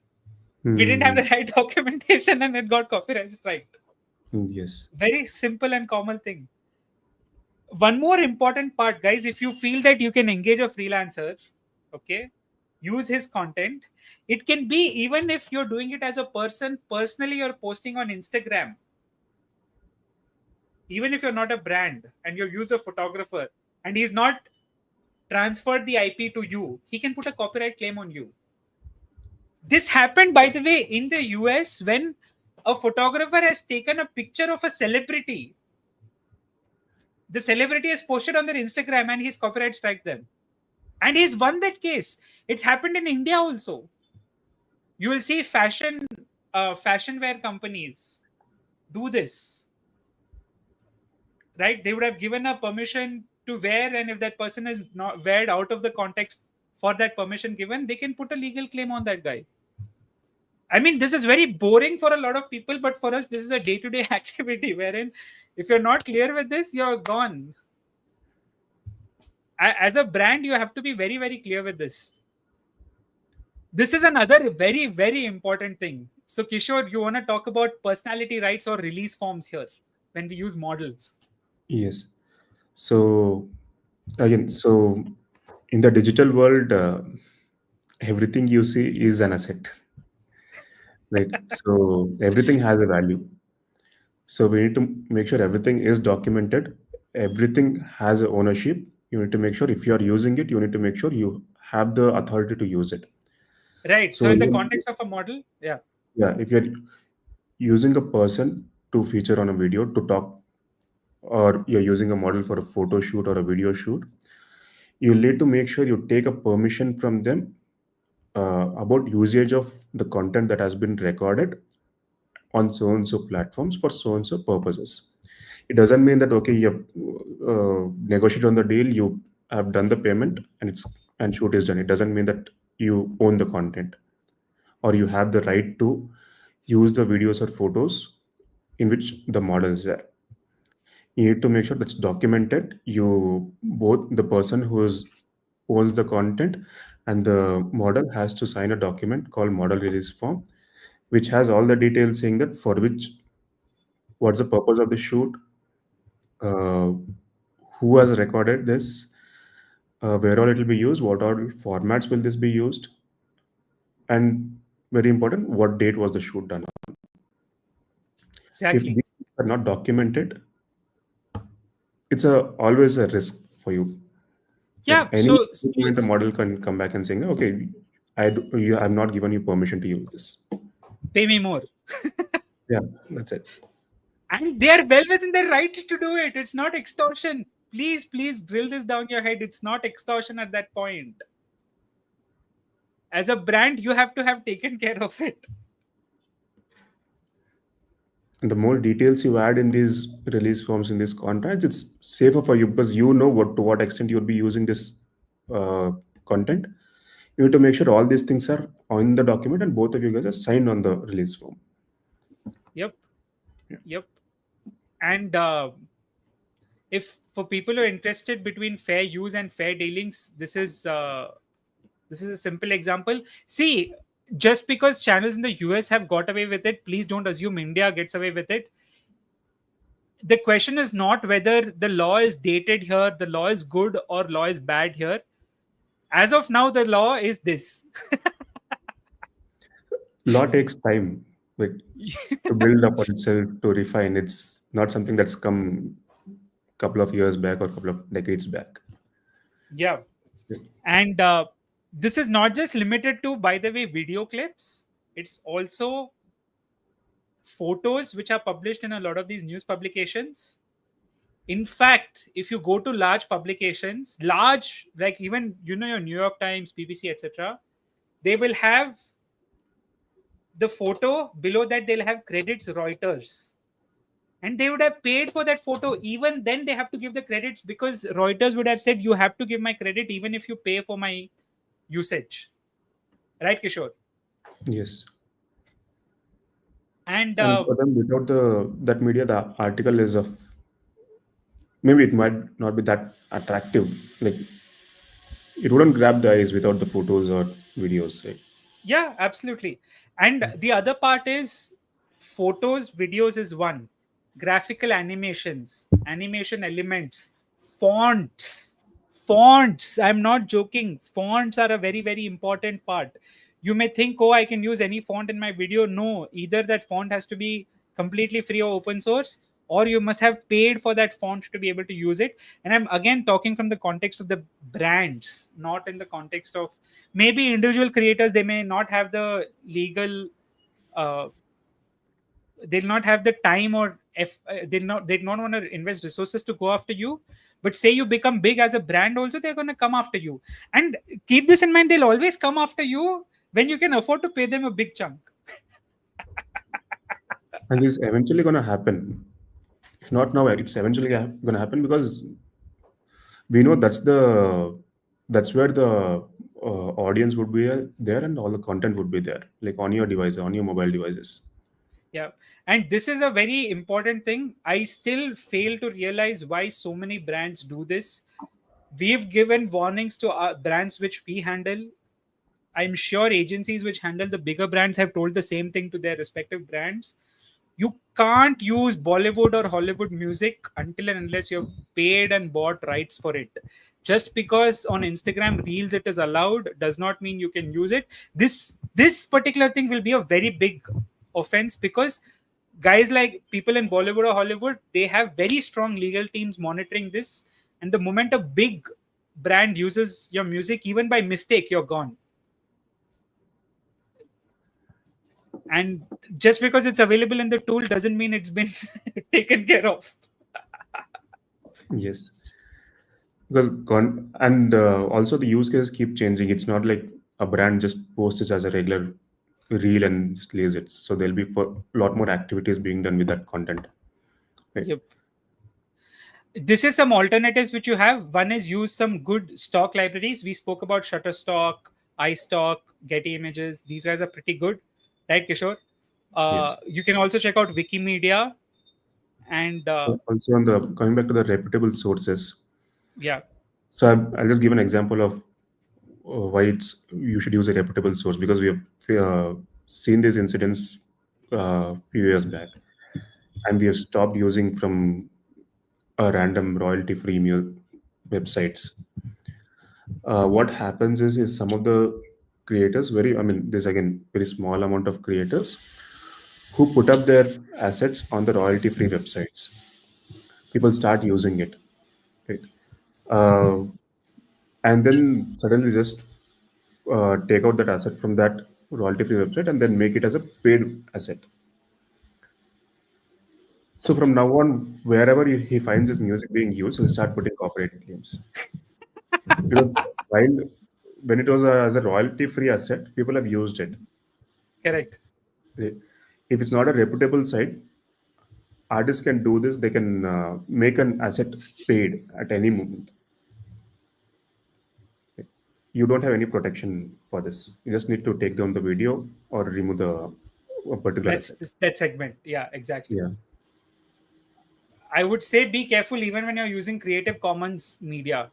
We didn't have the right documentation and it got copyright strike. Yes. Very simple and common thing. One more important part, guys, if you feel that you can engage a freelancer, okay, use his content. It can be even if you're doing it as a person, personally, you're posting on Instagram. Even if you're not a brand and you've used a photographer and he's not transferred the IP to you, he can put a copyright claim on you. This happened, by the way, in the US when a photographer has taken a picture of a celebrity. The celebrity has posted on their Instagram and he's copyright strike them. And he's won that case. It's happened in India also. You will see fashion wear companies do this. Right? They would have given a permission to wear, and if that person is not weared out of the context for that permission given, they can put a legal claim on that guy. I mean, this is very boring for a lot of people, but for us, this is a day-to-day activity wherein if you're not clear with this, you're gone. As a brand, you have to be very, very clear with this. This is another very, very important thing. So Kishore, you want to talk about personality rights or release forms here when we use models? Yes. So again, so in the digital world, everything you see is an asset, right? So everything has a value. So we need to make sure everything is documented. Everything has a ownership. You need to make sure if you are using it, you need to make sure you have the authority to use it. Right. So So in the even, context of a model, yeah. yeah, if you're using a person to feature on a video to talk, or you're using a model for a photo shoot or a video shoot, you need to make sure you take a permission from them about usage of the content that has been recorded on so and so platforms for so and so purposes. It doesn't mean that okay, you have negotiated on the deal, you have done the payment, and shoot is done. It doesn't mean that you own the content or you have the right to use the videos or photos in which the model is there. You need to make sure that's documented. You both the person who owns the content and the model has to sign a document called model release form, which has all the details saying that for which what's the purpose of the shoot, uh, who has recorded this, where all it will be used, what all formats will this be used, and very important, what date was the shoot done on. If Exactly. these are not documented, it's a always a risk for you. Like Yeah. any So moment, the model can come back and saying, "Okay, I've not given you permission to use this." pay me more. Yeah, that's it. And they are well within their right to do it. It's not extortion. Please drill this down your head. It's not extortion at that point. As a brand, you have to have taken care of it. And the more details you add in these release forms in these contracts, it's safer for you because you know what to what extent you'll be using this uh, content. You need to make sure all these things are on the document and both of you guys are signed on the release form. Yep. Yeah. Yep. And if for people who are interested between fair use and fair dealings, this is a simple example. See, just because channels in the US have got away with it, please don't assume India gets away with it. The question is not whether the law is dated here, the law is good or law is bad here. As of now, the law is this. Law takes time, like to build up on itself, to refine. It's not something that's come couple of years back or couple of decades back. Yeah. Yeah. And this is not just limited to, by the way, video clips. It's also photos which are published in a lot of these news publications. In fact, if you go to large publications, large, like even your New York Times, BBC, etc., they will have the photo below that. They'll have credits Reuters, and they would have paid for that photo. Even then, they have to give the credits because Reuters would have said you have to give my credit even if you pay for my usage, right, Kishore? Yes. And And for them, without that media, the article is of maybe it might not be that attractive. Like it wouldn't grab the eyes without the photos or videos, right? yeah, absolutely. And the other part is photos, videos is one. Graphical animations, animation elements, fonts. Fonts. I'm not joking. Fonts are a very, very important part. You may think, oh, I can use any font in my video. No, either that font has to be completely free or open source, or you must have paid for that font to be able to use it. And I'm again talking from the context of the brands, not in the context of maybe individual creators. They may not have the legal uh, they'll not have the time, or if they not want to invest resources to go after you. But say you become big as a brand also, they're going to come after you. And keep this in mind, they'll always come after you when you can afford to pay them a big chunk. And this is eventually going to happen. If not now, it's eventually going to happen because we know that's where the audience would be there and all the content would be there, like on your device, on your mobile devices. Yeah. And this is a very important thing. I still fail to realize why so many brands do this. We've given warnings to our brands which we handle. I'm sure agencies which handle the bigger brands have told the same thing to their respective brands. You can't use Bollywood or Hollywood music until and unless you've paid and bought rights for it. Just because on Instagram Reels it is allowed does not mean you can use it. This particular thing will be a very big offense, because guys like people in Bollywood or Hollywood, they have very strong legal teams monitoring this. And the moment a big brand uses your music, even by mistake, you're gone. And just because it's available in the tool doesn't mean it's been taken care of. Yes, because also the use cases keep changing. It's not like a brand just posts it as a regular reel and just leaves it. So there'll be a lot more activities being done with that content. Right. Yep. This is some alternatives which you have. One is use some good stock libraries. We spoke about Shutterstock, iStock, Getty Images. These guys are pretty good, right, Kishore? Yes. You can also check out Wikimedia, and Also, on the coming back to the reputable sources. yeah, So I'll just give an example of why you should use a reputable source, because we have seen these incidents few years back, and we have stopped using from a random royalty-free websites. What happens is some of the creators, there's again very small amount of creators who put up their assets on the royalty-free websites. People start using it, right? Uh, and then suddenly just take out that asset from that royalty-free website and then make it as a paid asset. So from now on, wherever he finds his music being used, he'll start putting copyright claims. Because while when it was as a royalty-free asset, people have used it. correct. If it's not a reputable site, artists can do this. They can make an asset paid at any moment. You don't have any protection for this. You just need to take down the video or remove the a particular That's asset. that segment. Yeah, exactly. Yeah. I would say be careful even when you're using Creative Commons media,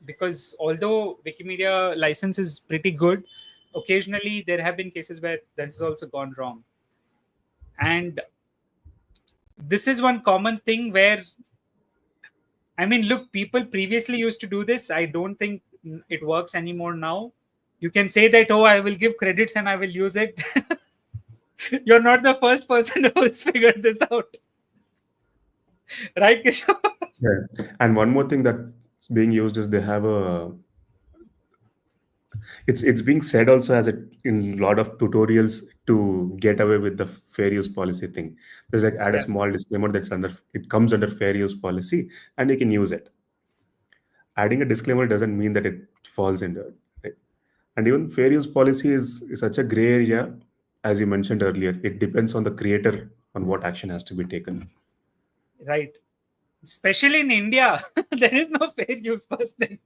because although Wikimedia license is pretty good, occasionally there have been cases where this has also gone wrong. And this is one common thing where, I mean, look, people previously used to do this. I don't think it works anymore now. You can say that, oh, I will give credits and I will use it. You're not the first person who has figured this out. Right, Kishore? Yeah. And one more thing that's being used is they have a it's being said also as a in a lot of tutorials to get away with the fair use policy thing. There's like add a Yeah, small disclaimer that's under it comes under fair use policy and you can use it. Adding a disclaimer doesn't mean that it falls into it. Right? And even fair use policy is such a gray area, as you mentioned earlier. It depends on the creator on what action has to be taken. right. Especially in India, there is no fair use first thing.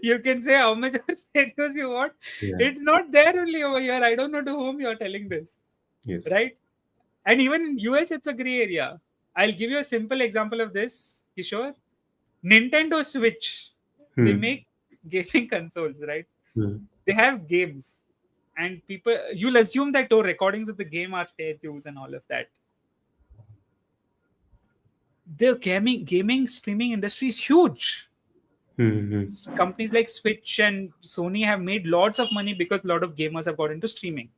You can say how much of fair use you want. Yeah. It's not there only over here. I don't know to whom you're telling this. Yes. Right? And even in US, it's a gray area. I'll give you a simple example of this, Kishore. Nintendo Switch. They Hmm. make gaming consoles, right? Hmm. They have games. And people, you'll assume that recordings of the game are fair use and all of that. The gaming streaming industry is huge. Hmm. Companies like Switch and Sony have made lots of money because a lot of gamers have got into streaming.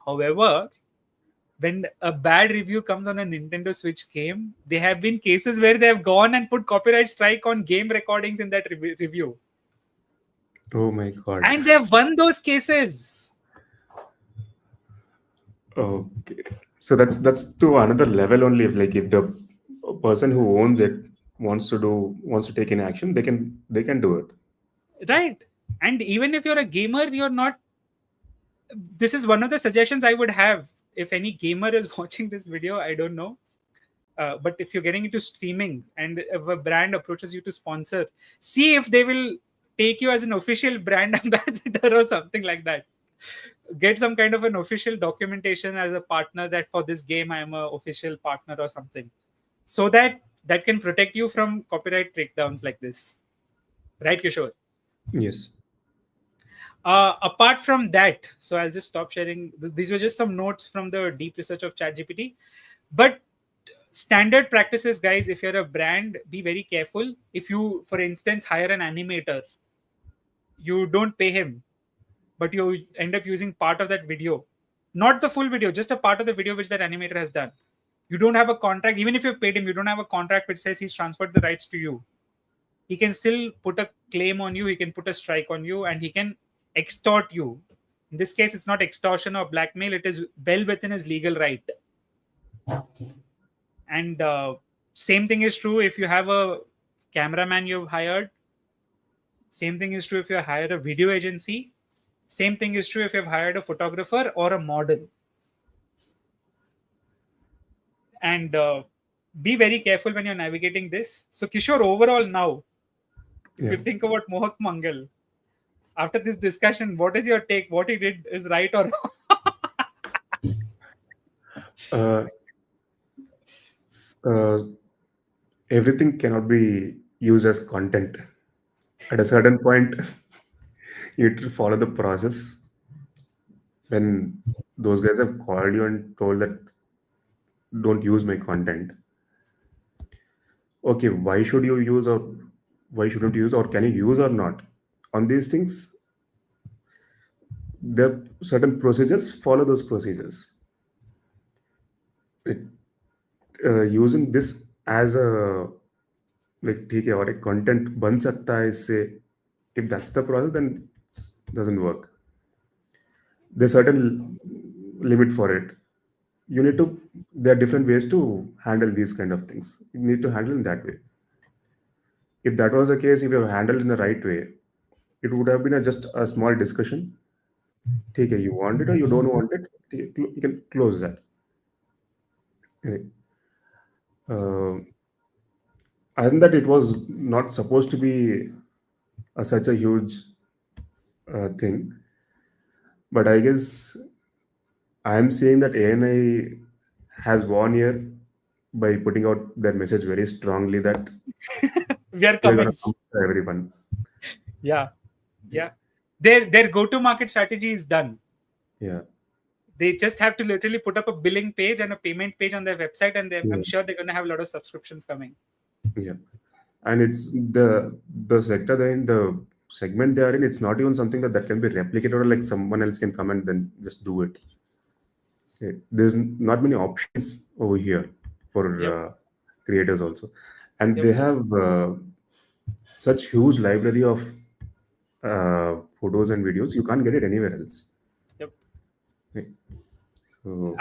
However, when a bad review comes on a Nintendo Switch game, there have been cases where they have gone and put copyright strike on game recordings in that review. Oh my God. And they have won those cases. Okay. So that's to another level only. Like if the person who owns it wants to take an action, they can do it. Right. And even if you're a gamer, you're not. This is one of the suggestions I would have. If any gamer is watching this video, I don't know. But if you're getting into streaming and if a brand approaches you to sponsor, see if they will take you as an official brand ambassador or something like that. Get some kind of an official documentation as a partner that for this game I am a official partner or something, so that can protect you from copyright breakdowns like this. Right, Kishore? Yes. Apart from that, so I'll just stop sharing. These were just some notes from the deep research of ChatGPT. But standard practices, guys, if you're a brand, be very careful. If you, for instance, hire an animator, you don't pay him, but you end up using part of that video, not the full video, just a part of the video which that animator has done. You don't have a contract. Even if you've paid him, you don't have a contract which says he's transferred the rights to you. He can still put a claim on you, he can put a strike on you, and he can extort you. In this case, it's not extortion or blackmail, it is well within his legal right. And same thing is true if you have a cameraman you've hired. Same thing is true if you hire a video agency. Same thing is true if you've hired a photographer or a model. And be very careful when you're navigating this. So, Kishore, overall now, if Yeah. you think about Mohak Mangal, after this discussion, what is your take? What he did is right or wrong? Uh, uh, Everything cannot be used as content. At a certain point, you need to follow the process. When those guys have called you and told that don't use my content, okay, why should you use or why shouldn't you use or can you use or not? On these things, there are certain procedures. Follow those procedures. Like, using this as a like ठीक है और एक content बन सकता है इससे, if that's the process then it doesn't work. There's certain limit for it. You need to, there are different ways to handle these kind of things. You need to handle in that way. If that was the case, if you have handled in the right way, it would have been just a small discussion. ठीक है, you want it or you don't want it, you can close that. Right. Other than that, it was not supposed to be such a huge thing. But I guess I am saying that ANI has won here by putting out their message very strongly that We are we're coming. going to come to everyone. Yeah. Yeah. Their go-to-market strategy is done. Yeah. They just have to literally put up a billing page and a payment page on their website, and I'm sure they're going to have a lot of subscriptions coming. Yeah. And it's the sector they're in, the segment they are in, it's not even something that can be replicated or like someone else can come and then just do it. Okay. There's not many options over here for creators also. And they have such huge library of photos and videos. You can't get it anywhere else. Yep. Okay. So,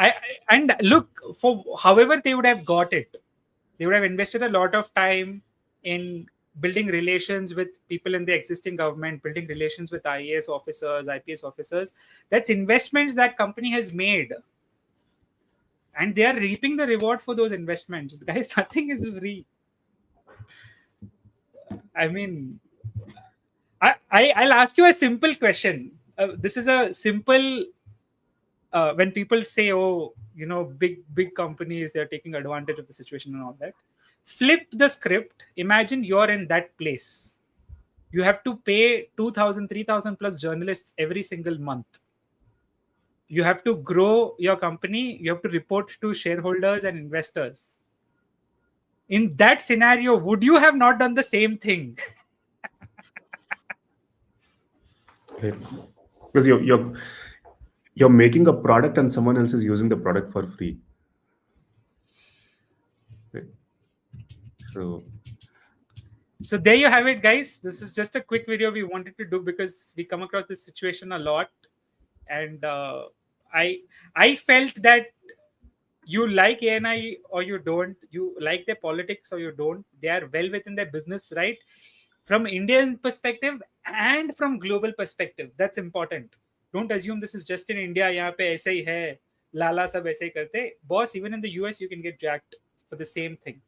and look, for however they would have got it, they would have invested a lot of time in building relations with people in the existing government, building relations with IAS officers, IPS officers. That's investments that company has made. And they are reaping the reward for those investments. Guys, nothing is free. I mean, I'll ask you a simple question. This is a simple. When people say, "Oh, big companies, they're taking advantage of the situation and all that," flip the script. Imagine you're in that place. You have to pay 2,000, 3,000 plus journalists every single month. You have to grow your company. You have to report to shareholders and investors. In that scenario, would you have not done the same thing? because you're making a product and someone else is using the product for free. Okay. So there you have it, guys. This is just a quick video we wanted to do because we come across this situation a lot, and I felt that you like ANI or you don't, you like their politics or you don't. They are well within their business, right? From India's perspective and from global perspective, that's important. Don't assume this is just in India. यहाँ पे ऐसे ही है, लाला सब ऐसे ही करते. Boss, even in the US, you can get jacked for the same thing.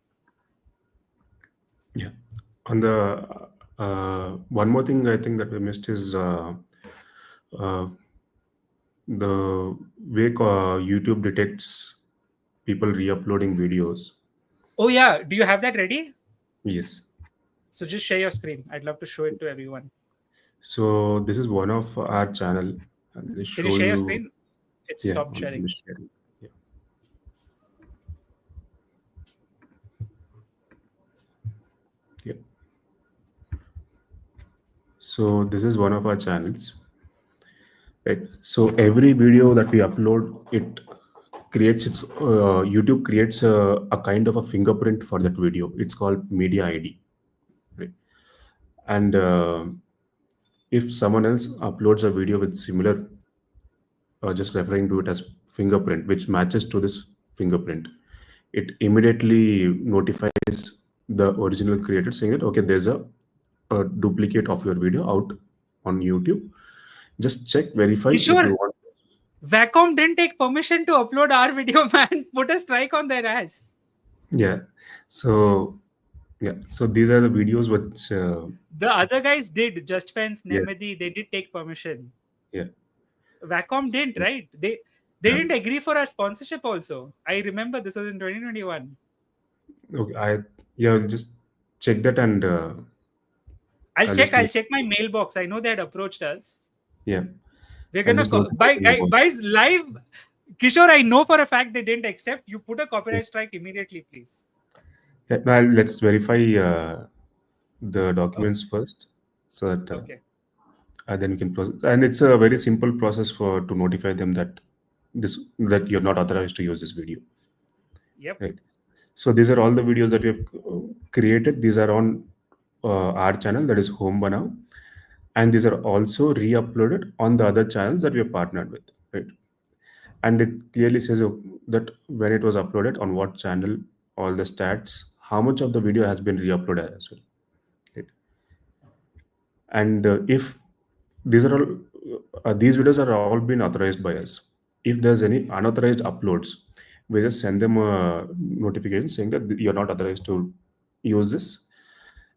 Yeah. On the one more thing I think that we missed is the way YouTube detects people re-uploading videos. Oh yeah, do you have that ready? Yes. So just share your screen. I'd love to show it to everyone. So this is one of our channel. I'll just Can you show share your you. screen? It Yeah, stopped I'm sharing. just sharing. Yeah. Yeah. So this is one of our channels. Right. So every video that we upload, it creates its YouTube creates a kind of a fingerprint for that video. It's called media ID. Right. And if someone else uploads a video with similar, just referring to it as fingerprint, which matches to this fingerprint, it immediately notifies the original creator saying that okay, there's a duplicate of your video out on YouTube. Just check, verify if you Kishore, want. Vacom didn't take permission to upload our video, man. Put a strike on their ass. Yeah. So yeah. So these are the videos which The other guys did. Just Fence, yeah, Nemedi, they did take permission. yeah. Vacom didn't, So, right? They yeah. didn't agree for our sponsorship also. I remember this was in 2021. Okay. Yeah, just check that and I'll I'll check. just I'll note. check my mailbox. I know they had approached us. Yeah. We're I'll gonna just notify buy them about. guys live. Kishore, I know for a fact they didn't accept. You put a Yeah. copyright strike immediately, please. Yeah, now let's verify the Okay. documents first, so that Okay. then we can process. And it's a very simple process for to notify them that that you're not authorized to use this video, Yep. right? So these are all the videos that we have created. These are on our channel, that is Home Banao, and these are also re-uploaded on the other channels that we have partnered with, right? And it clearly says that when it was uploaded on what channel, all the stats, how much of the video has been re-uploaded as well, right? And if these are all these videos are all been authorized by us. If there's any unauthorized uploads, we just send them a notification saying that you're not authorized to use this.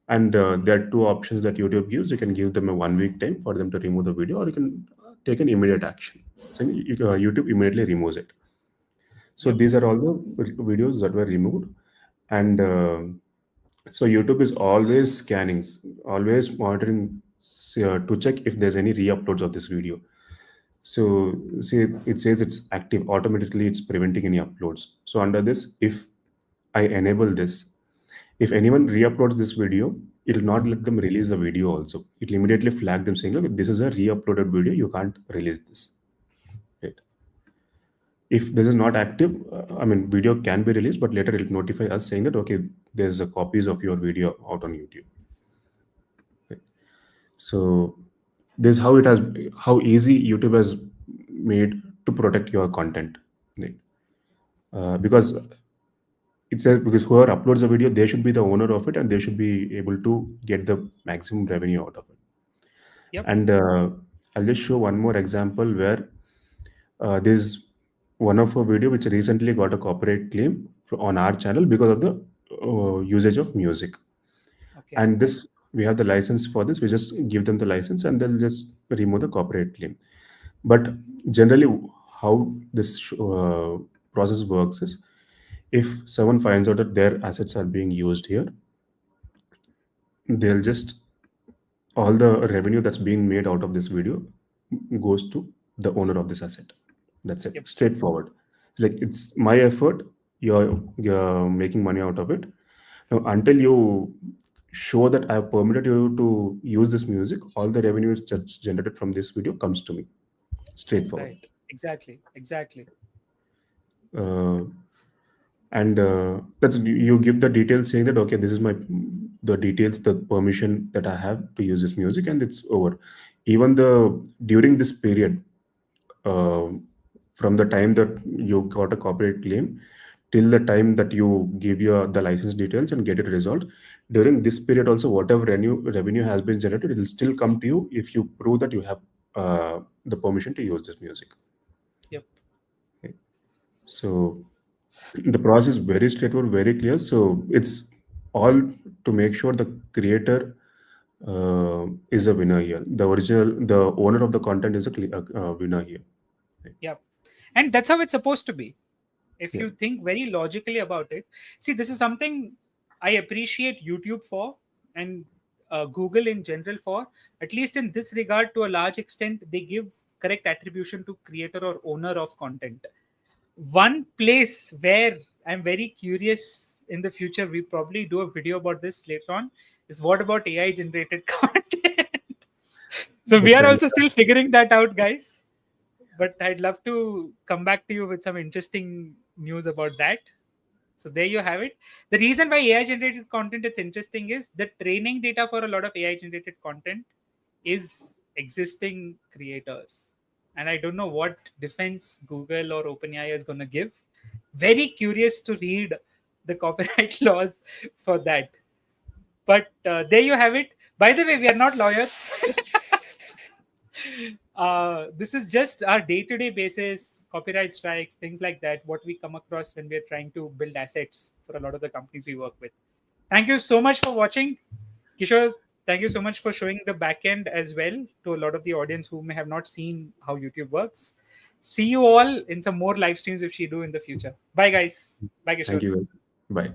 And there are two options that YouTube gives. You can give them a 1 week time for them to remove the video, or you can take an immediate action. So YouTube immediately removes it. So Yep. these are all the videos that were removed. And so YouTube is always scanning, always monitoring to check if there's any re-uploads of this video. So see, it says it's active automatically. It's preventing any uploads. So under this, if I enable this, if anyone re-uploads this video, it'll not let them release the video also. It'll immediately flag them saying, look, this is a re-uploaded video. You can't release this. Right. If this is not active, I mean, video can be released, but later it'll notify us saying that, okay, there's a copies of your video out on YouTube. Right. So this is how it has, how easy YouTube has made to protect your content. Right. Because it's a, because whoever uploads the video, they should be the owner of it, and they should be able to get the maximum revenue out of it. Yep. And I'll just show one more example where there's one of a video which recently got a copyright claim on our channel because of the usage of music. Okay. And this, we have the license for this. We just give them the license and they'll just remove the copyright claim. But generally, how this process works is, if someone finds out that their assets are being used here, they'll just, all the revenue that's being made out of this video goes to the owner of this asset. That's it. Yep. Straightforward. Like, it's my effort. You're making money out of it. Now, until you show that I have permitted you to use this music, all the revenue that's generated from this video comes to me. Straightforward. Right. Exactly. Exactly. Uh, and that's, you give the details saying that okay, this is my, the details, the permission that I have to use this music, and it's over. Even the during this period, uh, from the time that you got a copyright claim till the time that you give your the license details and get it resolved, during this period also, whatever revenue has been generated, it will still come to you if you prove that you have the permission to use this music. Yep. Okay. So the process is very straightforward, very clear. So it's all to make sure the creator is a winner here. The original, the owner of the content is a winner here. Yep. And that's how it's supposed to be. If Yeah. you think very logically about it, see, this is something I appreciate YouTube for. And Google in general for, at least in this regard, to a large extent, they give correct attribution to creator or owner of content. One place where I'm very curious in the future, we probably do a video about this later on, is what about AI generated content? So we are Exactly. also still figuring that out, guys. But I'd love to come back to you with some interesting news about that. So there you have it. The reason why AI generated content is interesting is the training data for a lot of AI generated content is existing creators. And I don't know what defense Google or OpenAI is going to give. Very curious to read the copyright laws for that. But there you have it. By the way, we are not lawyers. This is just our day-to-day basis, copyright strikes, things like that, what we come across when we're trying to build assets for a lot of the companies we work with. Thank you so much for watching. Kishore, thank you so much for showing the back end as well to a lot of the audience who may have not seen how YouTube works. See you all in some more live streams if she do in the future. Bye, guys. Bye, Thank Kishore. you guys. Bye.